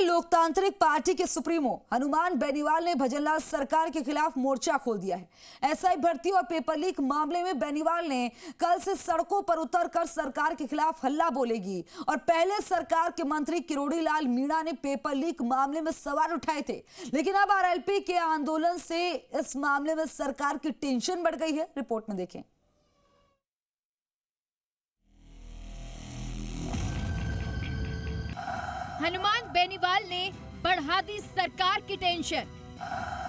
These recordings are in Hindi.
लोकतांत्रिक पार्टी के सुप्रीमो हनुमान बेनीवाल ने भजनलाल सरकार के खिलाफ मोर्चा खोल दिया है। एसआई भर्ती और पेपर लीक मामले में बेनीवाल ने कल से सड़कों पर उतरकर सरकार के खिलाफ हल्ला बोलेगी और पहले सरकार के मंत्री किरोड़ी लाल मीणा ने पेपर लीक मामले में सवाल उठाए थे, लेकिन अब आरएलपी के आंदोलन से इस मामले में सरकार की टेंशन बढ़ गई है। रिपोर्ट में देखें। हनुमान बेनीवाल ने बढ़ा दी सरकार की टेंशन।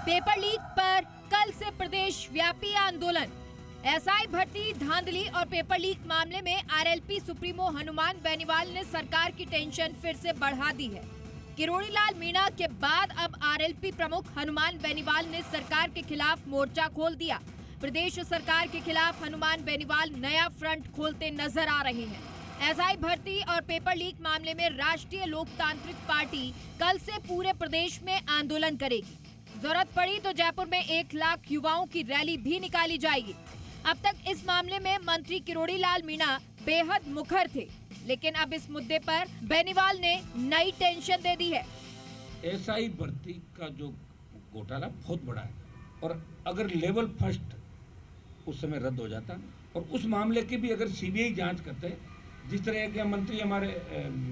पेपर लीक पर कल से प्रदेश व्यापी आंदोलन। एसआई भर्ती, धांधली और पेपर लीक मामले में आरएलपी सुप्रीमो हनुमान बेनीवाल ने सरकार की टेंशन फिर से बढ़ा दी है। किरोड़ी लाल मीणा के बाद अब आरएलपी प्रमुख हनुमान बेनीवाल ने सरकार के खिलाफ मोर्चा खोल दिया। प्रदेश सरकार के खिलाफ हनुमान बेनीवाल नया फ्रंट खोलते नजर आ रहे हैं। एसआई भर्ती और पेपर लीक मामले में राष्ट्रीय लोकतांत्रिक पार्टी कल से पूरे प्रदेश में आंदोलन करेगी। जरूरत पड़ी तो जयपुर में 1 लाख युवाओं की रैली भी निकाली जाएगी। अब तक इस मामले में मंत्री किरोड़ी लाल मीणा बेहद मुखर थे, लेकिन अब इस मुद्दे पर बेनीवाल ने नई टेंशन दे दी है। एसआई भर्ती का जो घोटाला बहुत बड़ा है और अगर लेवल फर्स्ट उस समय रद्द हो जाता और उस मामले की भी अगर सीबीआई जांच करते, जिस तरह के मंत्री हमारे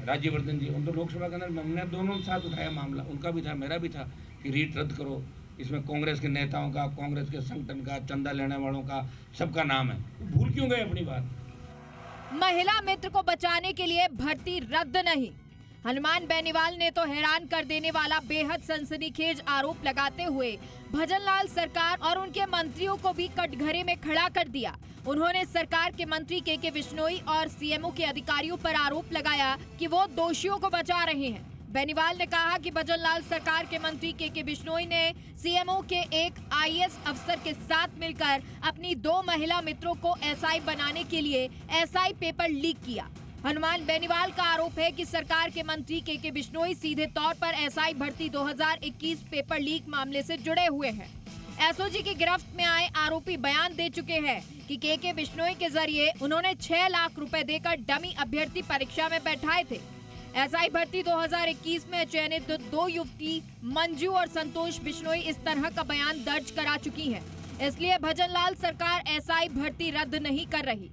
राज्यवर्धन जी, उन तो लोकसभा के अंदर हमने दोनों साथ उठाया मामला, उनका भी था मेरा भी था कि रीट रद्द करो। इसमें कांग्रेस के नेताओं का, कांग्रेस के संगठन का, चंदा लेने वालों का, सबका नाम है। भूल क्यों गए अपनी बात? महिला मित्र को बचाने के लिए भर्ती रद्द नहीं। हनुमान बेनीवाल ने तो हैरान कर देने वाला बेहद सनसनीखेज आरोप लगाते हुए भजनलाल सरकार और उनके मंत्रियों को भी कटघरे में खड़ा कर दिया। उन्होंने सरकार के मंत्री के बिश्नोई और सीएमओ के अधिकारियों पर आरोप लगाया कि वो दोषियों को बचा रहे हैं। बेनीवाल ने कहा कि भजनलाल सरकार के मंत्री के बिश्नोई ने सीएमओ के एक आईएएस अफसर के साथ मिलकर अपनी 2 महिला मित्रों को एसआई बनाने के लिए एसआई पेपर लीक किया। हनुमान बेनीवाल का आरोप है कि सरकार के मंत्री के बिश्नोई सीधे तौर पर एसआई भर्ती 2021 पेपर लीक मामले से जुड़े हुए हैं। एसओजी की गिरफ्त में आए आरोपी बयान दे चुके हैं कि के बिश्नोई के जरिए उन्होंने 6 लाख रुपए देकर डमी अभ्यर्थी परीक्षा में बैठाए थे। एसआई भर्ती 2021 में चयनित 2 युवती मंजू और संतोष बिश्नोई इस तरह का बयान दर्ज करा चुकी हैं। इसलिए भजनलाल सरकार एसआई भर्ती रद्द नहीं कर रही।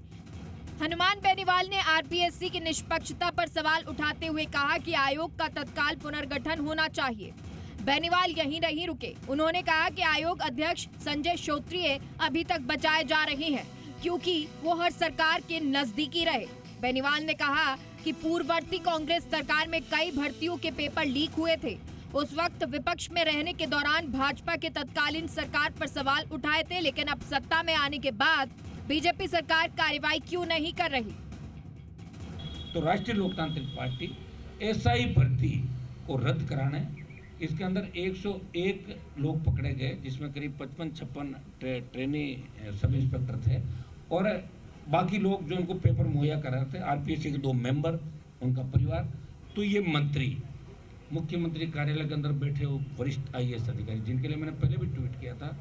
हनुमान बेनीवाल ने आरपीएससी की निष्पक्षता पर सवाल उठाते हुए कहा कि आयोग का तत्काल पुनर्गठन होना चाहिए। बेनीवाल यहीं नहीं रुके। उन्होंने कहा कि आयोग अध्यक्ष संजय श्रोत्रिय अभी तक बचाए जा रहे हैं क्योंकि वो हर सरकार के नजदीकी रहे। बेनीवाल ने कहा कि पूर्ववर्ती कांग्रेस सरकार में कई भर्तियों के पेपर लीक हुए थे। उस वक्त विपक्ष में रहने के दौरान भाजपा के तत्कालीन सरकार पर सवाल उठाए थे, लेकिन अब सत्ता में आने के बाद बीजेपी सरकार कार्रवाई क्यों नहीं कर रही? तो राष्ट्रीय लोकतांत्रिक पार्टी एसआई भर्ती को रद्द कराने, इसके अंदर 101 लोग पकड़े गए, जिसमें करीब 55-56 ट्रेनी सब इंस्पेक्टर थे और बाकी लोग जो उनको पेपर मुहैया करा रहे थे, आरपीएससी के 2 मेंबर, उनका परिवार। तो ये मंत्री, मुख्यमंत्री कार्यालय के अंदर बैठे हो वरिष्ठ आईएएस अधिकारी, जिनके लिए मैंने पहले भी ट्वीट किया था,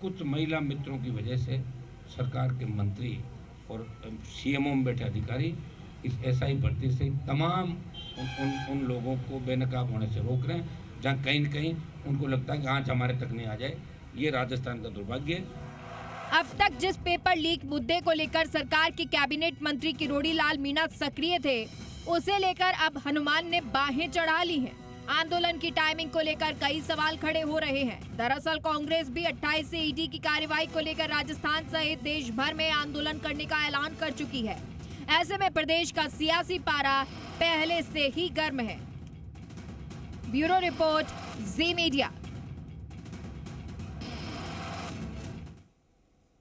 कुछ महिला मित्रों की वजह से सरकार के मंत्री और सीएमओ में बैठे अधिकारी इस एसआई भर्ती से तमाम उन लोगों को बेनकाब होने से रोक रहे हैं, जहाँ कहीं न कहीं उनको लगता है कि आँच हमारे तक नहीं आ जाए। ये राजस्थान का दुर्भाग्य है। अब तक जिस पेपर लीक मुद्दे को लेकर सरकार के कैबिनेट मंत्री किरोड़ी लाल मीणा सक्रिय थे, उसे लेकर अब हनुमान ने बाहें चढ़ा ली हैं। आंदोलन की टाइमिंग को लेकर कई सवाल खड़े हो रहे हैं। दरअसल कांग्रेस भी 28 से ईडी की कार्रवाई को लेकर राजस्थान सहित देश भर में आंदोलन करने का ऐलान कर चुकी है। ऐसे में प्रदेश का सियासी पारा पहले से ही गर्म है। ब्यूरो रिपोर्ट, जी मीडिया।